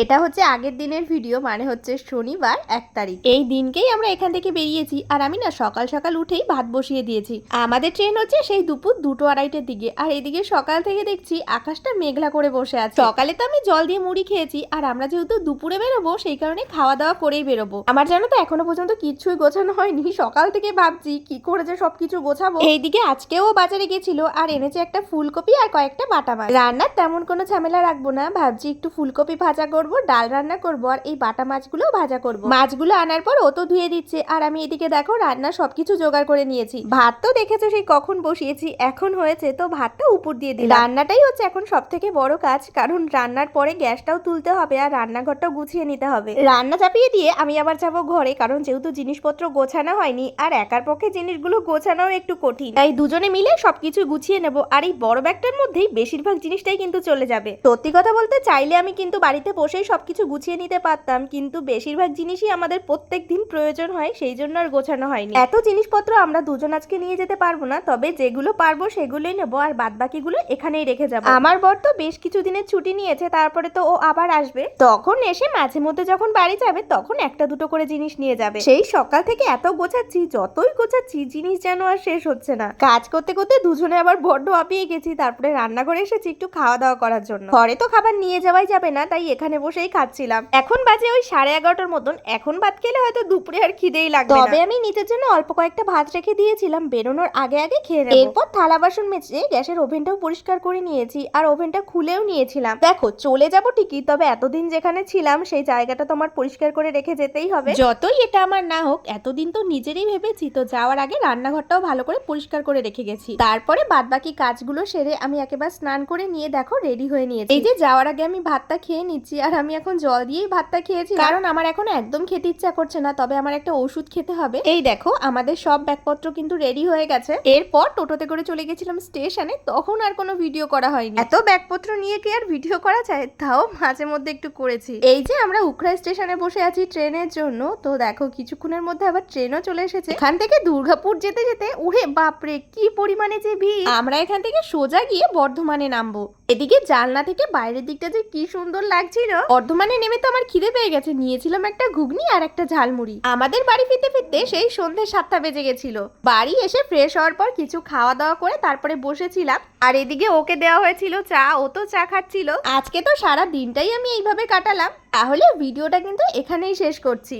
এটা হচ্ছে আগের দিনের ভিডিও, মানে হচ্ছে শনিবার 1 তারিখ। এই দিনকেই আমরা এখান থেকে বেরিয়েছি, আর আমি না সকাল সকাল উঠেই ভাত বসিয়ে দিয়েছি। আমাদের ট্রেন হচ্ছে সেই দুপুর 2:30-2:30টার দিকে, আর এদিকে সকাল থেকে দেখছি আকাশটা মেঘলা করে বসে আছে। সকালে তো আমি জল দিয়ে মুড়ি খেয়েছি, আর আমরা যেহেতু দুপুরে বেরোবো সেই কারণে খাওয়া দাওয়া করেই বেরোবো। আমার জানো তো এখনো পর্যন্ত কিছুই গোছানো হয়নি, সকাল থেকে ভাবছি কি করে যে সবকিছু গোছাবো। এইদিকে আজকেও বাজারে গেছিল আর এনেছে একটা ফুলকপি আর কয়েকটা বাটা মাছ। রান্নার তেমন কোনো ঝামেলা রাখবো না, ভাবছি একটু ফুলকপি ভাজা করবো, ডাল রান্না করবো, আর এই বাটা মাছগুলো ভাজা করবো। মাছগুলো আনার পর ও তো ধুয়ে দিচ্ছে, আর আমি এদিকে দেখো রান্না সবকিছু জোগাড় করে নিয়েছি। ভাত তো দেখেছো সেই কখন বসিয়েছি, এখন হয়েছে, তো ভাতটা উপর দিয়ে দিই। রান্নাটাই হচ্ছে এখন সব থেকে বড় কাজ, কারণ রান্নার পরে গ্যাসটাও তুলতে হবে আর রান্নাঘরটাও গুছিয়ে নিতে হবে। রান্না চাপিয়ে দিয়ে আমি আবার যাবো ঘরে, কারণ যেহেতু জিনিসপত্র গোছানো হয়নি আর একার পক্ষে জিনিসগুলো গোছানোও একটু কঠিন, তাই দুজনে মিলে সবকিছু গুছিয়ে নেবো। আর এই বড় ব্যাগটার মধ্যেই বেশিরভাগ জিনিসটাই কিন্তু চলে যাবে। সত্যি কথা বলতে চাইলে আমি কিন্তু বাড়িতে বসেই সবকিছু গুছিয়ে নিতে পারতাম, কিন্তু বেশিরভাগ জিনিসই আমাদের প্রত্যেক দিন প্রয়োজন হয়, সেই জন্য আর গোছানো হয়নি। এত জিনিসপত্র আমরা দুজন আজকে নিয়ে যেতে পারবো না, তবে যেগুলো পারবো সেগুলোই নেবো, আর বাদ বাকিগুলো এখানেই রেখে যাবো। আমার বর তো বেশ কিছু দিনের ছুটি নিয়েছে, তারপরে তো ও আবার আসবে, তখন এসে মাঝে মধ্যে যখন বাড়ি যাবে তখন একটা দুটো করে জিনিস নিয়ে যাবে। সেই সকাল থেকে এত গোছাচ্ছি, যতই গোছাচ্ছি জিনিস যেন আর শেষ হচ্ছে না। কাজ করতে করতে দুজনে আবার বড্ড হাঁপিয়ে গেছি, তারপরে রান্নাঘরে এসেছি একটু খাওয়া দাওয়া করার জন্য। ঘরে তো খাবার নিয়ে যাওয়াই যাবে না, তাই এখানে বসেই খাচ্ছিলাম। এখন বাজে ওই 11:30টার মতন, এখন ভাত খেলে হয়তো দুপুরে আর খিদেই লাগবে না। তবে আমি নিজের জন্য অল্প কয়েকটা ভাত রেখে দিয়েছিলাম, বেরোনোর আগে আগে খেয়ে নেব। এরপর থালা বাসন মেজে গ্যাসের ওভেনটাও পরিষ্কার করে নিয়েছি, আর ওভেনটা খুলেও নিয়েছিলাম। দেখো চলে যাব ঠিকই, তবে এতদিন যেখানে ছিলাম সেই জায়গাটা তোমার পরিষ্কার করে রেখে যেতেই হবে। যতই এটা আমার না হোক, এতদিন তো নিজেরই ভেবেছি, তো যাওয়ার আগে রান্নাঘরটাও ভালো করে পরিষ্কার করে রেখে গেছি। তারপরে বাদ বাকি কাজগুলো সেরে আমি একেবারে স্নান করে নিয়ে দেখো রেডি হয়ে নিয়েছি। এই যে যাওয়ার আগে আমি ভাতটা খেয়ে নিচ্ছি, আর আমি এখন জল দিয়েই ভাতটা খেয়েছি, কারণ আমার এখন একদম খেতে ইচ্ছা করছে না, তবে আমার একটা ওষুধ খেতে হবে। এই দেখো আমাদের সব ব্যাগপত্র কিন্তু রেডি হয়ে গেছে। এরপর টোটোতে করে চলে গেছিলাম স্টেশনে, তখন আর কোনো ভিডিও করা হয়নি। এত ব্যাগপত্র নিয়ে কি আর ভিডিও করা যায়, তাও মাঝে মধ্যে একটু করেছি। এই যে আমরা উখড়া স্টেশনে বসে আছি ট্রেনের জন্য, তো দেখো কিছুক্ষণের মধ্যে আবার ট্রেনও চলে এসেছে। এখান থেকে দুর্গাপুর যেতে যেতে উড়ে বাপরে কি পরিমাণে যে ভিড়। আমরা এখান থেকে সোজা গিয়ে বর্ধমানে নামবো। এদিকে জানলা থেকে বাইরের দিকটা যে কি সুন্দর লাগছিল। বর্ধমানে নেমে তো আমার খিদে পেয়ে গেছে, নিয়েছিলাম একটা ঘুগনি আর একটা ঝালমুড়ি। আমাদের বাড়ি ফিরতে ফিরতে সেই সন্ধ্যে 7টা বেজে গেছিল। বাড়ি এসে ফ্রেশ হওয়ার পর কিছু খাওয়া দাওয়া করে তারপরে বসেছিলাম, আর এদিকে ওকে দেওয়া হয়েছিল চা, ও তো চা খাচ্ছিল। আজকে তো সারা দিনটাই আমি এইভাবে কাটালাম। তাহলে ভিডিওটা কিন্তু এখানেই শেষ করছি।